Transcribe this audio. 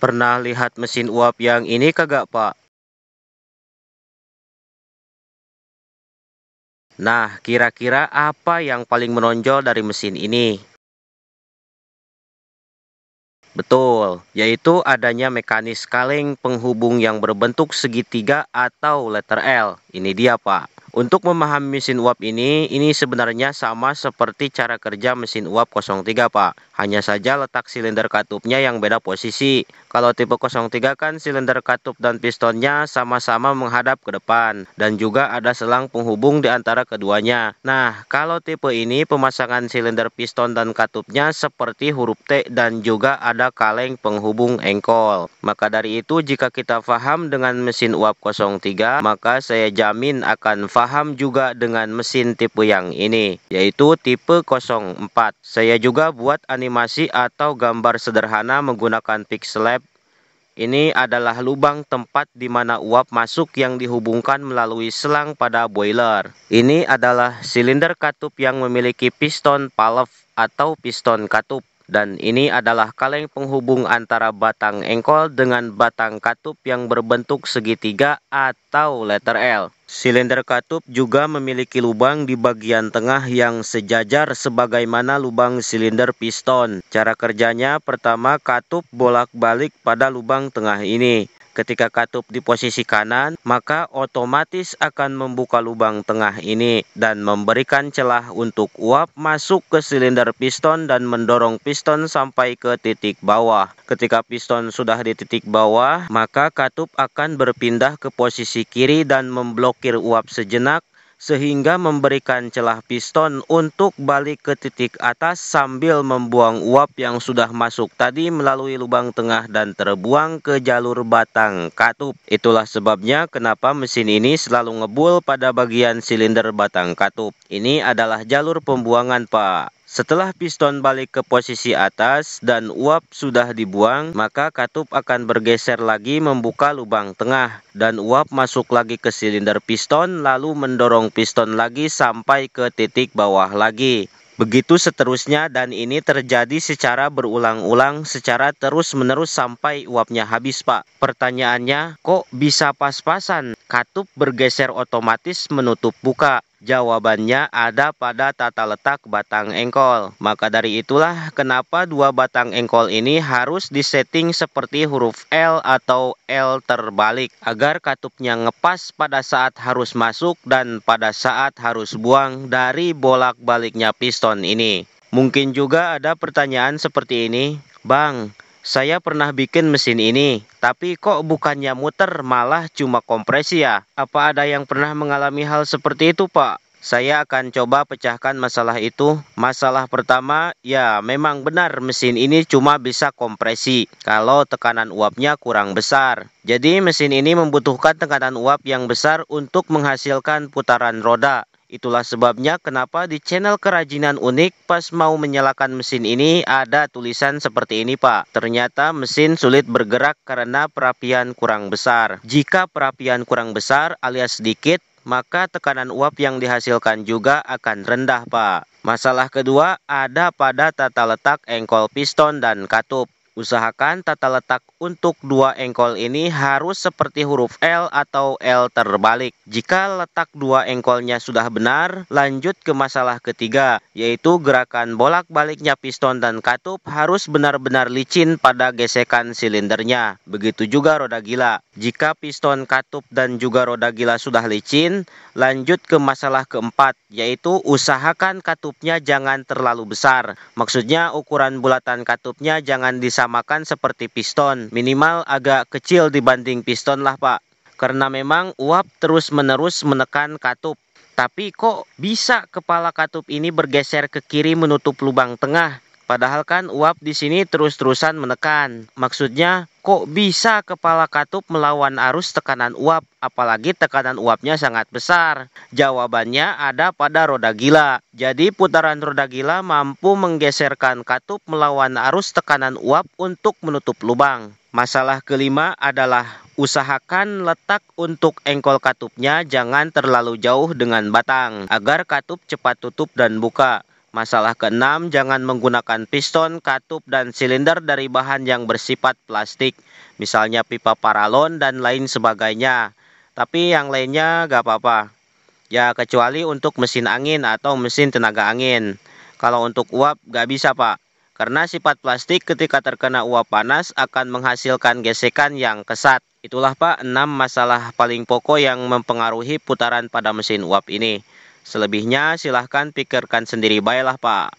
Pernah lihat mesin uap yang ini kagak, Pak? Nah, kira-kira apa yang paling menonjol dari mesin ini? Betul, yaitu adanya mekanis kaleng penghubung yang berbentuk segitiga atau letter L. Ini dia, Pak. Untuk memahami mesin uap ini sebenarnya sama seperti cara kerja mesin uap 03, Pak. Hanya saja letak silinder katupnya yang beda posisi. Kalau tipe 03 kan silinder katup dan pistonnya sama-sama menghadap ke depan. Dan juga ada selang penghubung di antara keduanya. Nah, kalau tipe ini pemasangan silinder piston dan katupnya seperti huruf T dan juga ada kaleng penghubung engkol. Maka dari itu jika kita paham dengan mesin uap 03, maka saya jamin akan paham juga dengan mesin tipe yang ini, yaitu tipe 04. Saya juga buat animasi atau gambar sederhana menggunakan pixel lab. Ini adalah lubang tempat di mana uap masuk yang dihubungkan melalui selang pada boiler. Ini adalah silinder katup yang memiliki piston valve atau piston katup. Dan ini adalah kaleng penghubung antara batang engkol dengan batang katup yang berbentuk segitiga atau letter L. Silinder katup juga memiliki lubang di bagian tengah yang sejajar sebagaimana lubang silinder piston. Cara kerjanya pertama katup bolak-balik pada lubang tengah ini. Ketika katup di posisi kanan, maka otomatis akan membuka lubang tengah ini dan memberikan celah untuk uap masuk ke silinder piston dan mendorong piston sampai ke titik bawah. Ketika piston sudah di titik bawah, maka katup akan berpindah ke posisi kiri dan memblokir uap sejenak, sehingga memberikan celah piston untuk balik ke titik atas sambil membuang uap yang sudah masuk tadi melalui lubang tengah dan terbuang ke jalur batang katup. Itulah sebabnya kenapa mesin ini selalu ngebul pada bagian silinder batang katup. Ini adalah jalur pembuangan, Pak. Setelah piston balik ke posisi atas dan uap sudah dibuang, maka katup akan bergeser lagi membuka lubang tengah dan uap masuk lagi ke silinder piston lalu mendorong piston lagi sampai ke titik bawah lagi. Begitu seterusnya dan ini terjadi secara berulang-ulang secara terus-menerus sampai uapnya habis, Pak. Pertanyaannya, kok bisa pas-pasan? Katup bergeser otomatis menutup buka. Jawabannya ada pada tata letak batang engkol. Maka dari itulah kenapa dua batang engkol ini harus disetting seperti huruf L atau L terbalik agar katupnya ngepas pada saat harus masuk dan pada saat harus buang dari bolak-baliknya piston ini. Mungkin juga ada pertanyaan seperti ini, Bang, saya pernah bikin mesin ini, tapi kok bukannya muter malah cuma kompresi ya? Apa ada yang pernah mengalami hal seperti itu, Pak? Saya akan coba pecahkan masalah itu. Masalah pertama, ya memang benar mesin ini cuma bisa kompresi kalau tekanan uapnya kurang besar. Jadi mesin ini membutuhkan tekanan uap yang besar untuk menghasilkan putaran roda. Itulah sebabnya kenapa di channel Kerajinan Unik pas mau menyalakan mesin ini ada tulisan seperti ini, Pak. Ternyata mesin sulit bergerak karena perapian kurang besar. Jika perapian kurang besar alias sedikit, maka tekanan uap yang dihasilkan juga akan rendah, Pak. Masalah kedua ada pada tata letak engkol piston dan katup. Usahakan tata letak untuk dua engkol ini harus seperti huruf L atau L terbalik. Jika letak dua engkolnya sudah benar, lanjut ke masalah ketiga, yaitu gerakan bolak-baliknya piston dan katup harus benar-benar licin pada gesekan silindernya. Begitu juga roda gila. Jika piston, katup, dan juga roda gila sudah licin, lanjut ke masalah keempat, yaitu usahakan katupnya jangan terlalu besar. Maksudnya ukuran bulatan katupnya jangan disamakan seperti piston, minimal agak kecil dibanding piston lah, Pak. Karena memang uap terus-menerus menekan katup. Tapi kok bisa kepala katup ini bergeser ke kiri menutup lubang tengah? Padahal kan uap di sini terus-terusan menekan. Maksudnya, kok bisa kepala katup melawan arus tekanan uap, apalagi tekanan uapnya sangat besar? Jawabannya ada pada roda gila. Jadi putaran roda gila mampu menggeserkan katup melawan arus tekanan uap untuk menutup lubang. Masalah kelima adalah usahakan letak untuk engkol katupnya jangan terlalu jauh dengan batang, agar katup cepat tutup dan buka. Masalah keenam, jangan menggunakan piston, katup, dan silinder dari bahan yang bersifat plastik, misalnya pipa paralon dan lain sebagainya. Tapi yang lainnya gak apa-apa. Ya, kecuali untuk mesin angin atau mesin tenaga angin. Kalau untuk uap gak bisa, Pak. Karena sifat plastik ketika terkena uap panas akan menghasilkan gesekan yang kesat. Itulah Pak 6 masalah paling pokok yang mempengaruhi putaran pada mesin uap ini. Selebihnya silahkan pikirkan sendiri baiklah Pak.